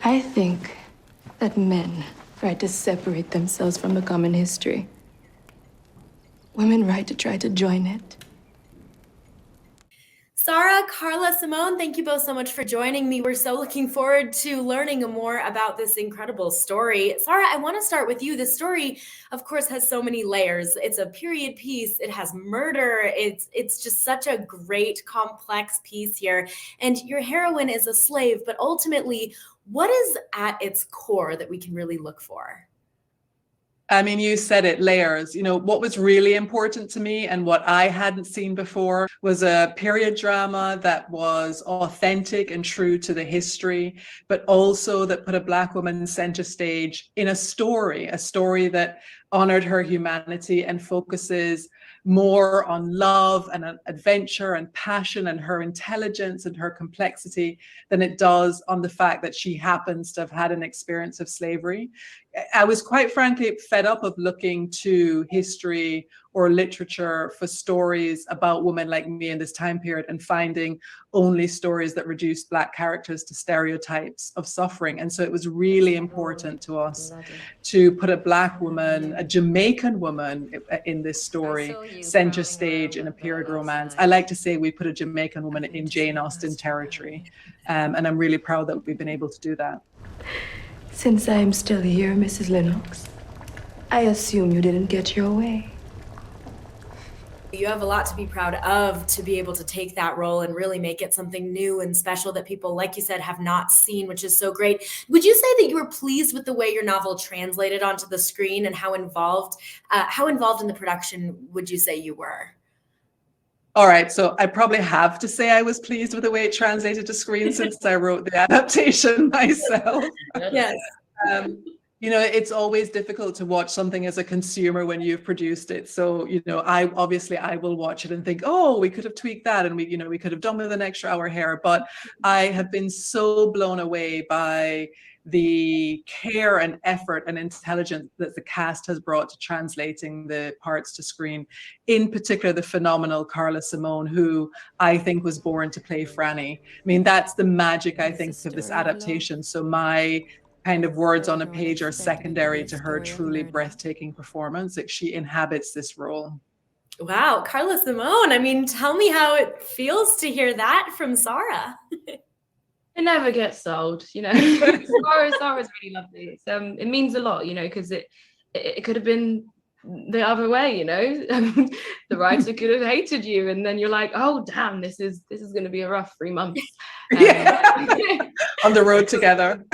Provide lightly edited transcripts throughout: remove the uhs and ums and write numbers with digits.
I think that men try to separate themselves from the common history. Women right to try to join it. Sara, Karla, Simone, thank you both so much for joining me. We're so looking forward to learning more about this incredible story. Sara, I want to start with you. This story, of course, has so many layers. It's a period piece. It has murder. It's just such a great, complex piece here. And your heroine is a slave, but ultimately, what is at its core that we can really look for? I mean, you said it, layers. You know, what was really important to me and what I hadn't seen before was a period drama that was authentic and true to the history, but also that put a Black woman center stage in a story that honored her humanity and focuses more on love and adventure and passion and her intelligence and her complexity than it does on the fact that she happens to have had an experience of slavery. I was quite frankly fed up of looking to history or literature for stories about women like me in this time period and finding only stories that reduced Black characters to stereotypes of suffering. And so it was really important to us to put a Black woman, a Jamaican woman in this story, center stage in a period romance. I like to say we put a Jamaican woman in Jane Austen territory. And I'm really proud that we've been able to do that. Since I am still here, Mrs. Lennox, I assume you didn't get your way. You have a lot to be proud of to be able to take that role and really make it something new and special that people, like you said, have not seen, which is so great. Would you say that you were pleased with the way your novel translated onto the screen and how involved in the production would you say you were? All right, so I probably have to say I was pleased with the way it translated to screen since I wrote the adaptation myself. Yes. You know, it's always difficult to watch something as a consumer when you've produced it. So, you know, I will watch it and think, oh, we could have tweaked that and we could have done with an extra hour here. But I have been so blown away by the care and effort and intelligence that the cast has brought to translating the parts to screen, in particular the phenomenal Karla-Simone, who I think was born to play Frannie. I mean, that's the magic, I think, of this adaptation. So my kind of words on a page are secondary to her truly breathtaking performance. Like, she inhabits this role. Wow, Karla-Simone, I mean, tell me how it feels to hear that from Sara. It never gets old, you know. Sara's really lovely. It means a lot, you know, because it could have been the other way, you know. The writer could have hated you, and then you're like, oh damn, this is going to be a rough 3 months. On the road together.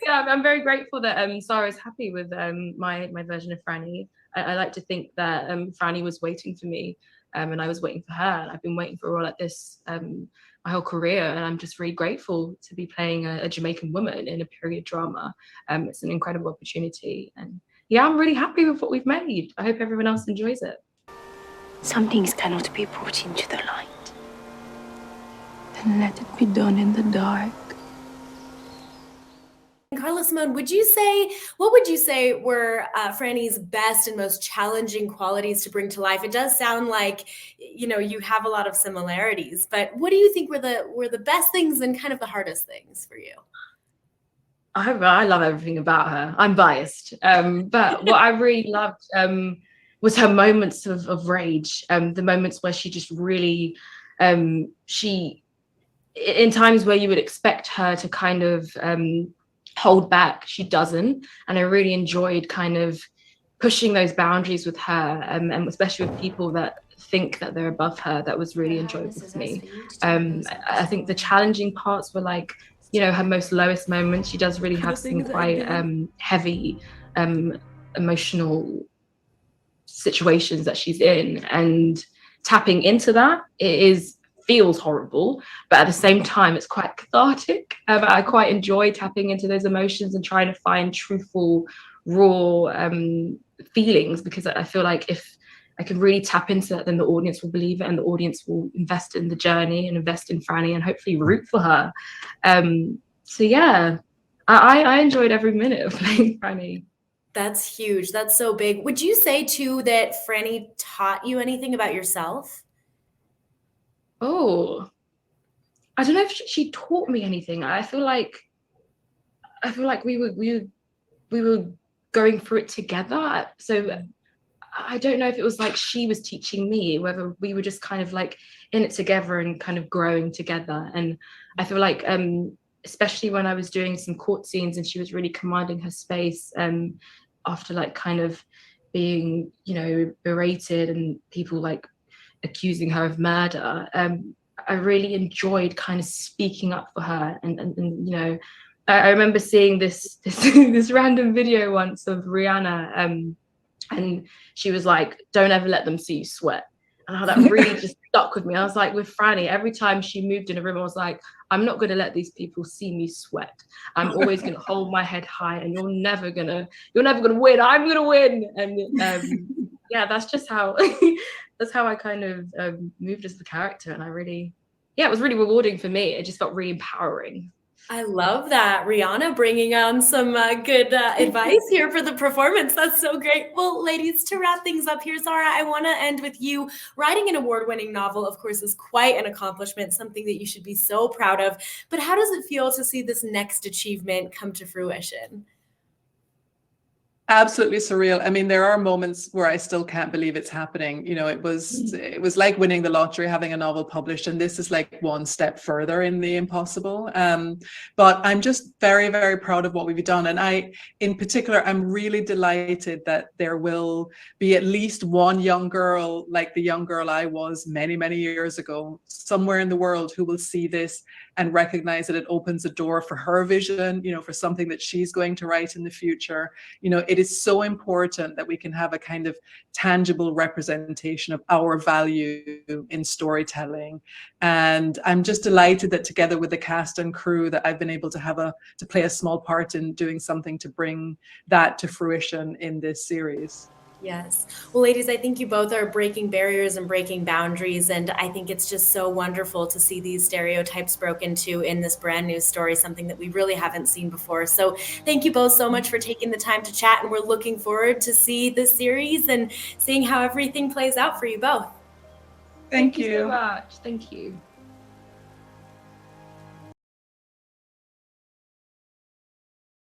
Yeah, I'm very grateful that Sara's happy with my version of Frannie. I like to think that Frannie was waiting for me, and I was waiting for her. I've been waiting for a role like this my whole career, and I'm just really grateful to be playing a Jamaican woman in a period drama. It's an incredible opportunity, and yeah, I'm really happy with what we've made. I hope everyone else enjoys it. Some things cannot be brought into the light. Then let it be done in the dark. Karla-Simone, what would you say were Frannie's best and most challenging qualities to bring to life? It does sound like, you know, you have a lot of similarities, but what do you think were the best things and kind of the hardest things for you? I love everything about her. I'm biased, but what I really loved was her moments of rage, the moments where she just really, in times where you would expect her to kind of hold back, she doesn't. And I really enjoyed kind of pushing those boundaries with her, and especially with people that think that they're above her. That was really enjoyable to me. I think the challenging parts were like, you know, her most lowest moments. She does really have some quite heavy emotional situations that she's in, and tapping into that, feels horrible, but at the same time it's quite cathartic. I quite enjoy tapping into those emotions and trying to find truthful, raw feelings, because I feel like if I can really tap into that, then the audience will believe it, and the audience will invest in the journey and invest in Frannie and hopefully root for her. So yeah, I enjoyed every minute of playing Frannie. That's huge. That's so big. Would you say too that Frannie taught you anything about yourself? Oh, I don't know if she taught me anything. I feel like I feel like we were going through it together. So I don't know if it was like she was teaching me, whether we were just kind of like in it together and kind of growing together. And I feel like, especially when I was doing some court scenes and she was really commanding her space, after like kind of being, you know, berated and people like accusing her of murder, I really enjoyed kind of speaking up for her. And you know, I remember seeing this this random video once of Rihanna, and she was like, "Don't ever let them see you sweat." And how that really just stuck with me. I was like, with Frannie, every time she moved in a room, I was like, I'm not going to let these people see me sweat. I'm always going to hold my head high, and you're never gonna win. I'm gonna win. And yeah, that's just how that's how I kind of moved as the character. And I really, yeah, it was really rewarding for me. It just felt really empowering. I love that. Rihanna bringing on some good advice here for the performance. That's so great. Well, ladies, to wrap things up here, Sara, I want to end with you. Writing an award-winning novel, of course, is quite an accomplishment, something that you should be so proud of. But how does it feel to see this next achievement come to fruition? Absolutely surreal. I mean, there are moments where I still can't believe it's happening. You know, it was like winning the lottery, having a novel published, and this is like one step further in the impossible. But I'm just very, very proud of what we've done. And in particular, I'm really delighted that there will be at least one young girl, like the young girl I was many, many years ago, somewhere in the world, who will see this and recognize that it opens a door for her vision, you know, for something that she's going to write in the future. You know, it is so important that we can have a kind of tangible representation of our value in storytelling. And I'm just delighted that together with the cast and crew that I've been able to play a small part in doing something to bring that to fruition in this series. Yes. Well, ladies, I think you both are breaking barriers and breaking boundaries. And I think it's just so wonderful to see these stereotypes broken too in this brand new story, something that we really haven't seen before. So thank you both so much for taking the time to chat. And we're looking forward to see this series and seeing how everything plays out for you both. Thank you so much. Thank you.